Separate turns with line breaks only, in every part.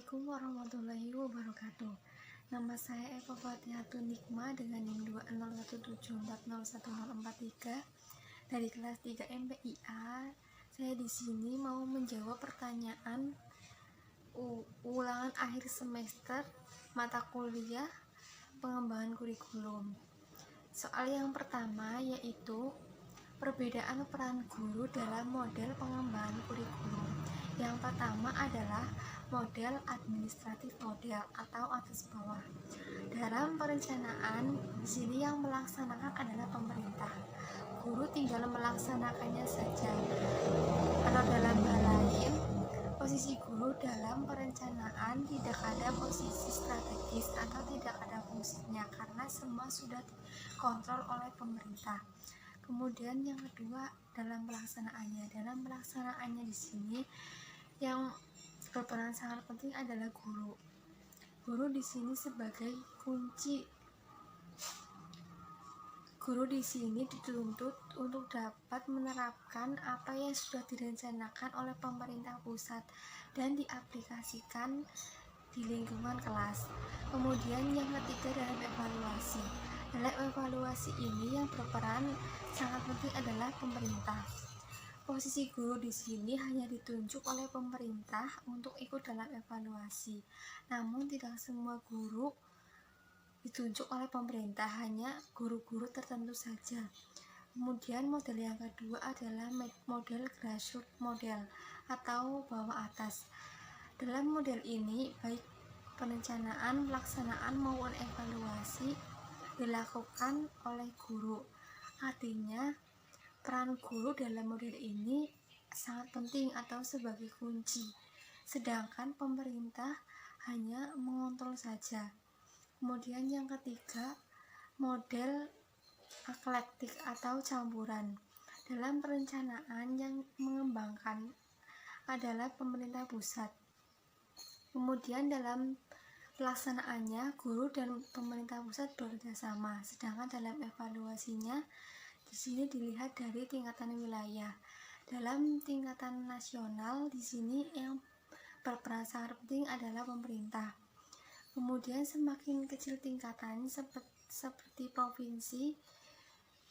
Assalamualaikum warahmatullahi wabarakatuh. Nama saya Eva Fatihatu Nikma dengan NIM 20174040443 dari kelas 3 MPIA. Saya di sini mau menjawab pertanyaan ulangan akhir semester mata kuliah pengembangan kurikulum. Soal yang pertama yaitu perbedaan peran guru dalam model pengembangan kurikulum. Yang pertama adalah model administratif model atau atas bawah. Dalam perencanaan, di sini yang melaksanakan adalah pemerintah. Guru tinggal melaksanakannya saja. Atau dalam hal lain, posisi guru dalam perencanaan tidak ada posisi strategis atau tidak ada fungsinya karena semua sudah dikontrol oleh pemerintah. Kemudian yang kedua dalam pelaksanaannya di sini yang berperan sangat penting adalah guru. Guru di sini sebagai kunci. Guru di sini dituntut untuk dapat menerapkan apa yang sudah direncanakan oleh pemerintah pusat dan diaplikasikan di lingkungan kelas. Kemudian yang ketiga dalam evaluasi. Dalam evaluasi ini yang berperan sangat penting adalah pemerintah. Posisi guru di sini hanya ditunjuk oleh pemerintah untuk ikut dalam evaluasi. Namun tidak semua guru ditunjuk oleh pemerintah, hanya guru-guru tertentu saja. Kemudian model yang kedua adalah model grassroots model atau bawah atas. Dalam model ini baik perencanaan, pelaksanaan maupun evaluasi dilakukan oleh guru. Artinya peran guru dalam model ini sangat penting atau sebagai kunci, sedangkan pemerintah hanya mengontrol saja. Kemudian yang ketiga, model eklektik atau campuran. Dalam perencanaan yang mengembangkan adalah pemerintah pusat. Kemudian dalam pelaksanaannya guru dan pemerintah pusat bekerjasama, sedangkan dalam evaluasinya di sini dilihat dari tingkatan wilayah. Dalam tingkatan nasional di sini yang berperan sangat penting adalah pemerintah. Kemudian semakin kecil tingkatan seperti provinsi,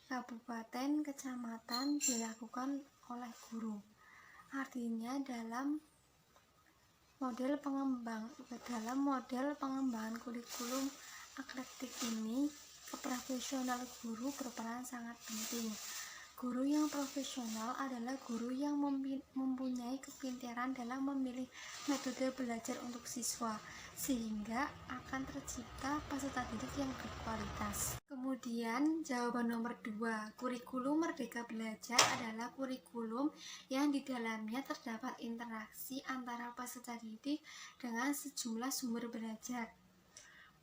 kabupaten, kecamatan dilakukan oleh guru. Artinya dalam model pengembangan kurikulum eklektik ini keprofesional guru berperan sangat penting. Guru yang profesional adalah guru yang mempunyai kepintaran dalam memilih metode belajar untuk siswa, sehingga akan tercipta peserta didik yang berkualitas. Kemudian jawaban nomor 2, kurikulum Merdeka Belajar adalah kurikulum yang di dalamnya terdapat interaksi antara peserta didik dengan sejumlah sumber belajar.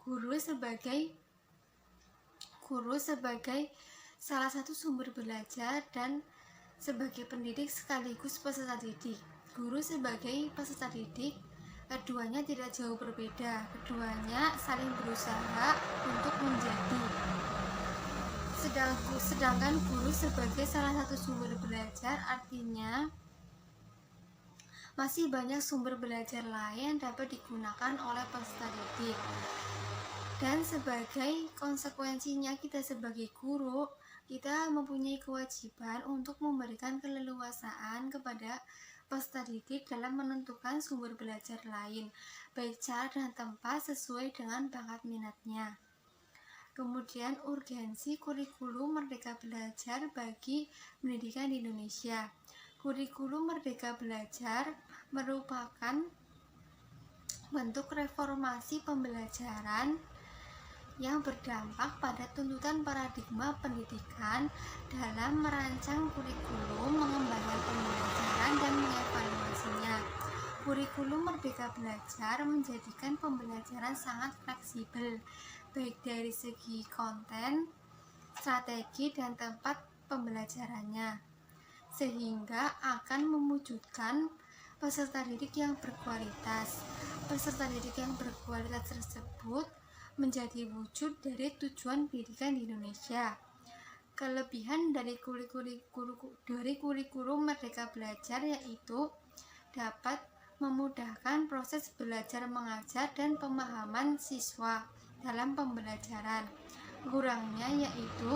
Guru sebagai salah satu sumber belajar dan sebagai pendidik sekaligus peserta didik. Guru sebagai peserta didik, keduanya tidak jauh berbeda. Keduanya saling berusaha untuk menjadi. Sedangkan guru sebagai salah satu sumber belajar artinya masih banyak sumber belajar lain yang dapat digunakan oleh peserta didik. Dan sebagai konsekuensinya kita sebagai guru, kita mempunyai kewajiban untuk memberikan keleluasaan kepada peserta didik dalam menentukan sumber belajar lain, baik cara dan tempat sesuai dengan bakat minatnya. Kemudian urgensi kurikulum Merdeka Belajar bagi pendidikan di Indonesia. Kurikulum Merdeka Belajar merupakan bentuk reformasi pembelajaran yang berdampak pada tuntutan paradigma pendidikan dalam merancang kurikulum, mengembangkan pembelajaran, dan mengevaluasinya. Kurikulum Merdeka Belajar menjadikan pembelajaran sangat fleksibel, baik dari segi konten, strategi, dan tempat pembelajarannya, sehingga akan mewujudkan peserta didik yang berkualitas. Peserta didik yang berkualitas tersebut menjadi wujud dari tujuan pendidikan di Indonesia. Kelebihan dari kurikulum Merdeka Belajar yaitu dapat memudahkan proses belajar mengajar dan pemahaman siswa dalam pembelajaran. Kurangnya yaitu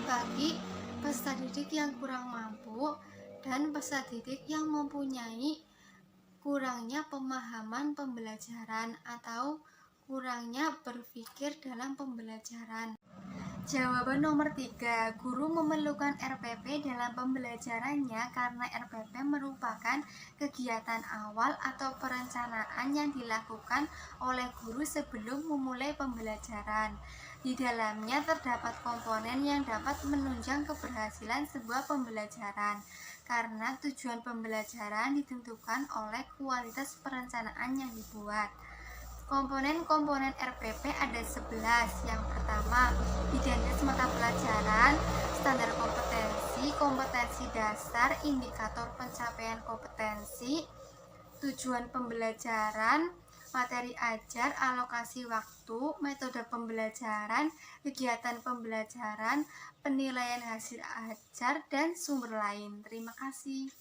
bagi peserta didik yang kurang mampu dan peserta didik yang mempunyai kurangnya pemahaman pembelajaran atau kurangnya berpikir dalam pembelajaran. Jawaban nomor 3, guru memerlukan RPP dalam pembelajarannya karena RPP merupakan kegiatan awal atau perencanaan yang dilakukan oleh guru sebelum memulai pembelajaran. Di dalamnya terdapat komponen yang dapat menunjang keberhasilan sebuah pembelajaran karena tujuan pembelajaran ditentukan oleh kualitas perencanaan yang dibuat. Komponen-komponen RPP ada 11. Yang pertama, identitas mata pelajaran, standar kompetensi, kompetensi dasar, indikator pencapaian kompetensi, tujuan pembelajaran, materi ajar, alokasi waktu, metode pembelajaran, kegiatan pembelajaran, penilaian hasil ajar, dan sumber lain. Terima kasih.